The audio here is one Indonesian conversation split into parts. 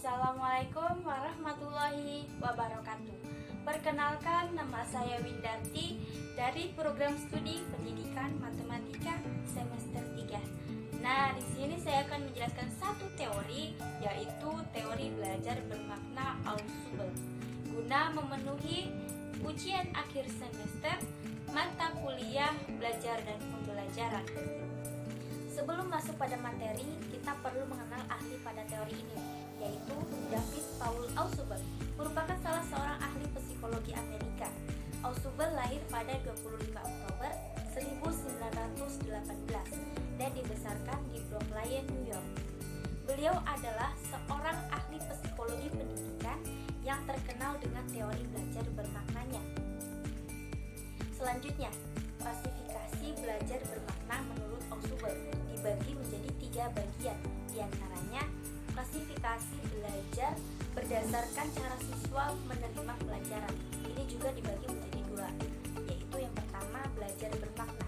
Assalamualaikum warahmatullahi wabarakatuh. Perkenalkan, nama saya Windarti dari program studi Pendidikan Matematika semester 3. Nah, di sini saya akan menjelaskan satu teori, yaitu teori belajar bermakna audible, guna memenuhi ujian akhir semester mata kuliah belajar dan pembelajaran. Sebelum masuk pada materi, kita perlu mengenal ahli pada teori ini, yaitu David Paul Ausubel, merupakan salah seorang ahli psikologi Amerika. Ausubel lahir pada 25 Oktober 1918 dan dibesarkan di Brooklyn, New York. Beliau adalah seorang ahli psikologi pendidikan yang terkenal dengan teori belajar bermaknanya. Selanjutnya, klasifikasi belajar bermakna menurut Ausubel dibagi menjadi 3 bagian, diantaranya klasifikasi belajar berdasarkan cara siswa menerima pelajaran. Ini juga dibagi menjadi 2, yaitu yang pertama belajar bermakna.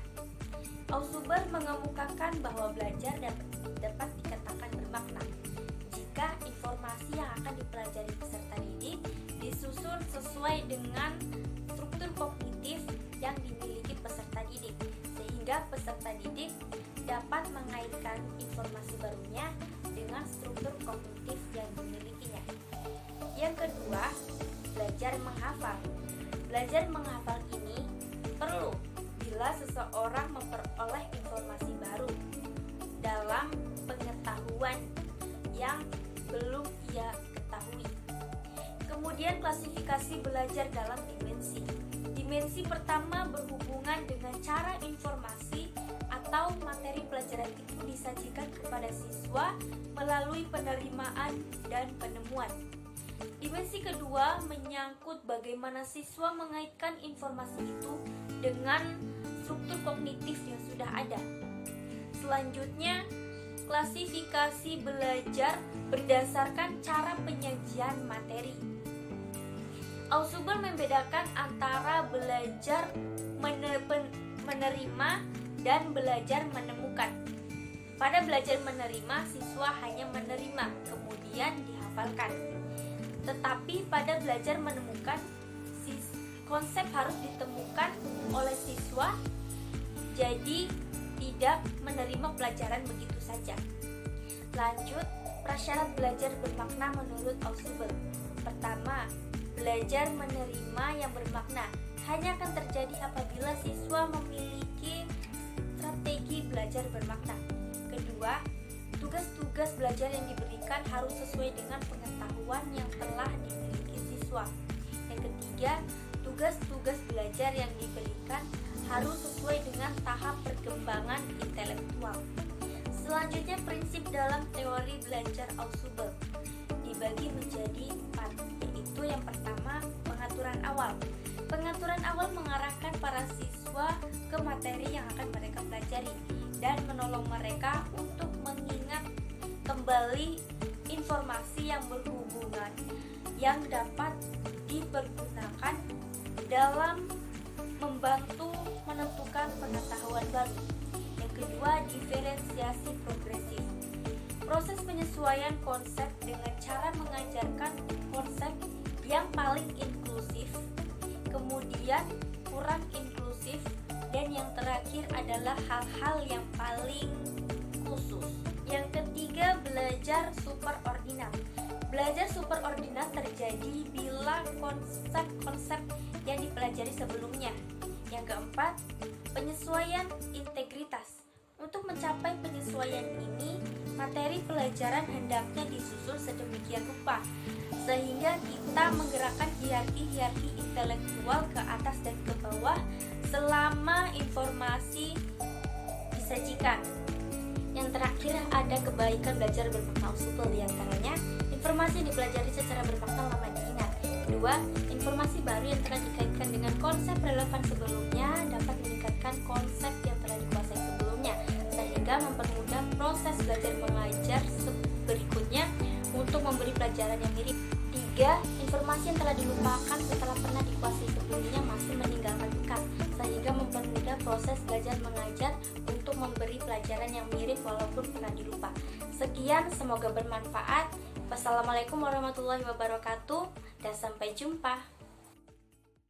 Ausubel mengemukakan bahwa belajar dapat dikatakan bermakna jika informasi yang akan dipelajari peserta didik disusun sesuai dengan struktur kognitif yang dimiliki peserta didik, sehingga peserta didik dapat mengaitkan informasi barunya dengan struktur kognitif yang dimilikinya. Yang kedua, belajar menghafal. Belajar menghafal ini perlu bila seseorang memperoleh informasi baru dalam pengetahuan yang belum ia ketahui. Kemudian klasifikasi belajar dalam dimensi. Dimensi pertama berhubungan dengan cara informasi atau materi pelajaran itu disajikan kepada siswa melalui penerimaan dan penemuan. Dimensi kedua menyangkut bagaimana siswa mengaitkan informasi itu dengan struktur kognitif yang sudah ada. Selanjutnya, klasifikasi belajar berdasarkan cara penyajian materi. Ausubel membedakan antara belajar menerima dan belajar menemukan. Pada belajar menerima, siswa hanya menerima, kemudian dihafalkan. Tetapi pada belajar menemukan, konsep harus ditemukan oleh siswa, jadi tidak menerima pelajaran begitu saja. Lanjut, prasyarat belajar bermakna menurut Ausubel. Pertama, belajar menerima yang bermakna hanya akan terjadi apabila siswa memiliki strategi belajar bermakna. Kedua, tugas-tugas belajar yang diberikan harus sesuai dengan pengetahuan yang telah dimiliki siswa. Yang ketiga, tugas-tugas belajar yang diberikan harus sesuai dengan tahap perkembangan intelektual. Selanjutnya, prinsip dalam teori belajar Ausubel dibagi menjadi 4, yaitu yang pertama, pengaturan awal. Pengaturan awal mengarahkan para siswa ke materi yang akan mereka pelajari dan menolong mereka untuk mengingat kembali informasi yang berhubungan yang dapat dipergunakan dalam membantu menentukan pengetahuan baru. Yang kedua, diferensiasi progresif. Proses penyesuaian konsep dengan cara mengajarkan konsep yang paling inklusif, kemudian kurang inklusif, dan yang terakhir adalah hal-hal yang paling khusus. Yang ketiga, belajar superordinat. Belajar superordinat terjadi bila konsep-konsep yang dipelajari sebelumnya. Yang keempat, penyesuaian integritas. Untuk mencapai penyesuaian ini, materi pelajaran hendaknya disusun sedemikian rupa sehingga kita menggerakkan hierarki intelektual ke atas dan ke bawah selama informasi disajikan. Yang terakhir, ada kebaikan belajar bermakna Ausubel, diantaranya informasi yang dipelajari secara bermakna lama diingat. Kedua, informasi baru yang telah dikaitkan dengan konsep relevan sebelumnya dapat meningkatkan konsep yang telah dikuasai sebelumnya, sehingga mempermudah proses belajar mengajar berikutnya untuk memberi pelajaran yang mirip. 3. Informasi yang telah dilupakan setelah pernah dikuasai sebelumnya masih meninggalkan bekas, sehingga mempermudah proses belajar mengajar untuk memberi pelajaran yang mirip walaupun pernah dilupa. Sekian, semoga bermanfaat. Wassalamualaikum warahmatullahi wabarakatuh dan sampai jumpa.